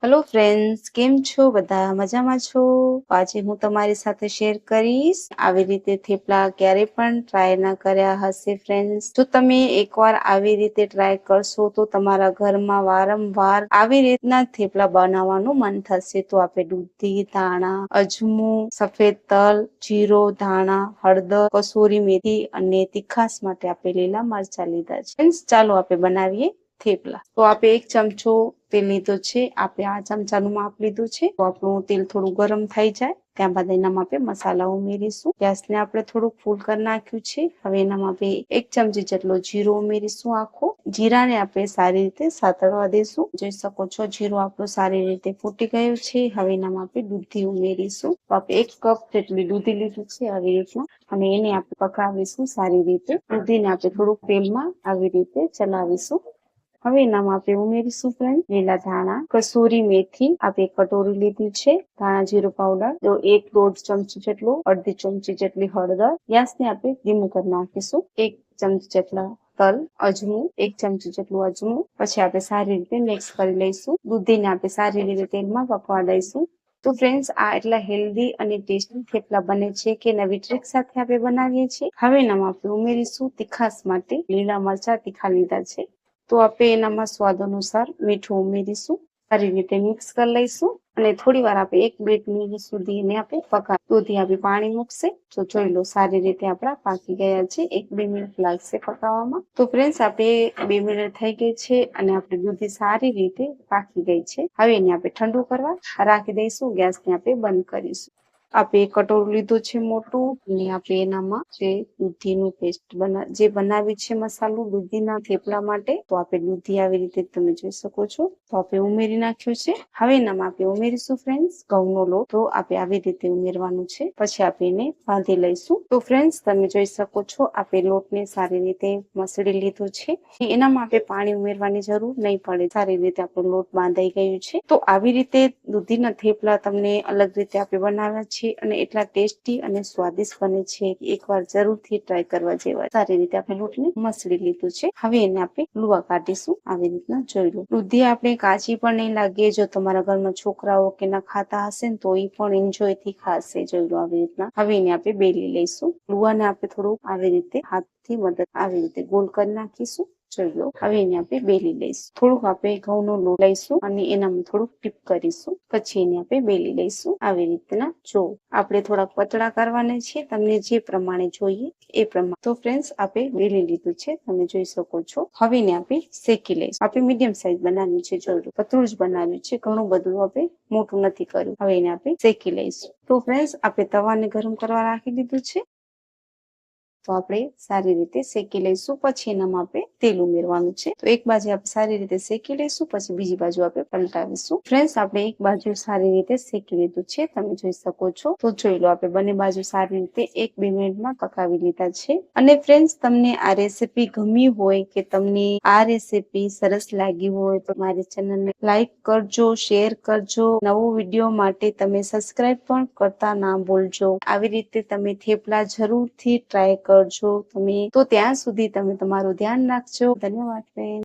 Hello friends, કેમ છો? બધા મજામાં છો? આજે હું તમારી સાથે શેર કરીશ આવી રીતે થેપલા ક્યારે પણ ટ્રાય ના કર્યા હશે ફ્રેન્ડ્સ. જો તમે એકવાર આવી રીતે ટ્રાય કરશો તો તમારા ઘરમાં વારંવાર આવી રીતના થેપલા બનાવવાનું મન થશે. તો આપણે દૂધી, ધાણા, અજમો, સફેદ તલ, જીરો, ધાણા, હળદર, કસૂરી મેથી અને તીખાસ માટે આપણે લીલા મરચા લીધા છે. ફ્રેન્ડ્સ, ચાલો આપણે બનાવીએ થેપલા. તો આપણે એક ચમચો તેલ લીધો છે. આપણે આ ચમચાનું માપ લીધું છે. તો આપણું તેલ થોડું ગરમ થઈ જાય ત્યાં બાદ એનામાં આપણે મસાલા ઉમેરીશું. ગેસને આપણે થોડુંક ફૂલ કરી નાખ્યું છે. હવે એનામાં આપણે 1 ચમચી જેટલો જીરો ઉમેરીશું. આખો જીરાને આપણે સારી રીતે સાતળવા દઈશું. જોઈ શકો છો જીરો આપણું સારી રીતે ફૂટી ગયું છે. હવે એનામાં આપણે દૂધી ઉમેરીશું. તો આપણે 1 કપ જેટલી દૂધી લીધું છે આવી રીતના, અને એને આપણે પકાવીશું સારી રીતે. દૂધીને આપણે થોડુંક તેલમાં આવી રીતે ચલાવીશું. હવે એનામાં આપણે ઉમેરીશું ફ્રેન્ડ લીલા ધાણા, કસૂરી મેથી આપણે 1 કટોરી લીધી છે, ધાણા જીરું પાવડર તો 1-1.5 ચમચી જેટલું, અડધી ચમચી જેટલી હળદર. ગેસને આપણે ધીમું કરી નાખીશું. 1 ચમચી જેટલા તલ, અજમું 1 ચમચી જેટલું અજમું. પછી આપણે સારી રીતે મિક્સ કરી લઈશું. દૂધીને આપણે સારી રીતે તેલમાં પકવા દઈશું. તો ફ્રેન્ડ્સ, આ એટલા હેલ્ધી અને ટેસ્ટી થેપલા બને છે કે નવી ટ્રીક સાથે આપણે બનાવીએ છીએ. હવે એનામાં આપણે ઉમેરીશું તીખાસ માટે લીલા મરચા તીખા લીધા છે. તો આપણે એનામાં સ્વાદ અનુસાર મીઠું ઉમેરીશું. સારી રીતે મિક્સ કરી લઈશું અને થોડી વાર આપણે 1-2 મિનિટ સુધી એને આપણે પકાવીશું. દૂધી આપણે પાણી મૂકશે તો જોઈ લો સારી રીતે આપણા પાકી ગયા છે. 1-2 મિનિટ લાગશે પકાવવામાં. તો ફ્રેન્ડ્સ, આપણે 2 મિનિટ થઈ ગઈ છે અને આપણી દૂધી સારી રીતે પાકી ગઈ છે. હવે એને આપણે ઠંડુ કરવા રાખી દઈશું. ગેસને આપણે બંધ કરીશું. આપણે 1 કટોરું લીધું છે મોટું, અને આપણે એનામાં જે દૂધીનું પેસ્ટ જે બનાવી છે મસાલો દૂધીના થેપલા માટે, તો આપણે દૂધી આવી રીતે તમે જોઈ શકો છો તો આપણે ઉમેરી નાખ્યું છે. હવે એનામાં આપણે ઉમેરીશું ફ્રેન્ડ્સ ઘઉંનો લોટ. તો આપણે આવી રીતે ઉમેરવાનું છે. પછી આપણે એને બાંધી લઈશું. તો ફ્રેન્ડ્સ, તમે જોઈ શકો છો આપણે લોટને સારી રીતે મસળી લીધો છે. એનામાં આપણે પાણી ઉમેરવાની જરૂર નહીં પડે. સારી રીતે આપણો લોટ બાંધાઈ ગયું છે. તો આવી રીતે દૂધીના થેપલા તમને અલગ રીતે આપણે બનાવ્યા છે અને એટલા ટેસ્ટી અને સ્વાદિષ્ટ બને છે કે એકવાર જરૂરથી ટ્રાય કરવા જેવા. સારી રીતે આપણે લોટને મસળી લીધું છે. હવે એને આપણે લુવા કાઢીશું. આવી રીતના જોઈ લો. દૂધી આપણે કાચી પણ નહીં લાગે. જો તમારા ઘરમાં છોકરાઓ કે ના ખાતા હશે ને તો એ પણ એન્જોય થી ખાશે. જોઈ લો આવી રીતના. હવે એને આપણે બેલી લઈશું. લુવાને આપણે થોડુંક આવી રીતે હાથથી મદદ આવી રીતે ગોલ કરી નાખીશું. જોઈ લો. હવે એને આપણે બેલી લઈશું. થોડુંક આપણે ઘઉંનો લોટ લઈશું અને એનામાં થોડુંક ટીપ કરીશું. પછી એને આપણે બેલી લઈશું. આવી રીતના જો આપણે થોડાક પતળા કરવાના છે. તમને જે પ્રમાણે જોઈએ એ પ્રમાણે. તો ફ્રેન્ડ્સ, આપણે બેલી લીધું છે, તમે જોઈ શકો છો. હવે એને આપણે શેકી લઈશું. આપણે મીડિયમ સાઈઝ બનાવ્યું છે. જોઈ લો, પતળું જ બનાવ્યું છે. ઘણું બધું આપણે મોટું નથી કર્યું. હવે એને આપણે શેકી લઈશું. તો ફ્રેન્ડ્સ, આપણે તવાને ગરમ કરવા રાખી દીધું છે. તો આપણે સારી રીતે શેકી લઈશું. પછી એનામાં આપણે તેલ ઉમેરવાનું છે. તો એક બાજુ આપણે સારી રીતે શેકી લઈશું, પછી બીજી બાજુ આપણે પલટાવીશું. ફ્રેન્ડ્સ, આપણે એક બાજુ સારી રીતે શેકી લીધું છે, તમે જોઈ શકો છો. તો જોઈ લો, આપણે બંને બાજુ સારી રીતે 1-2 મિનિટમાં પકાવી લીધા છે. અને ફ્રેન્ડ્સ, તમને આ રેસીપી ગમી હોય કે તમને આ રેસીપી સરસ લાગી હોય તો મારી ચેનલને લાઈક કરજો, શેર કરજો. નવો વિડીયો માટે તમે સબસ્ક્રાઇબ પણ કરતા ના ભૂલજો. આવી રીતે તમે થેપલા જરૂરથી ટ્રાય કરજો તમે. તો ત્યાં સુધી તમે તમારું ધ્યાન રાખજો. ધન્યવાદ ફ્રેન્ડ.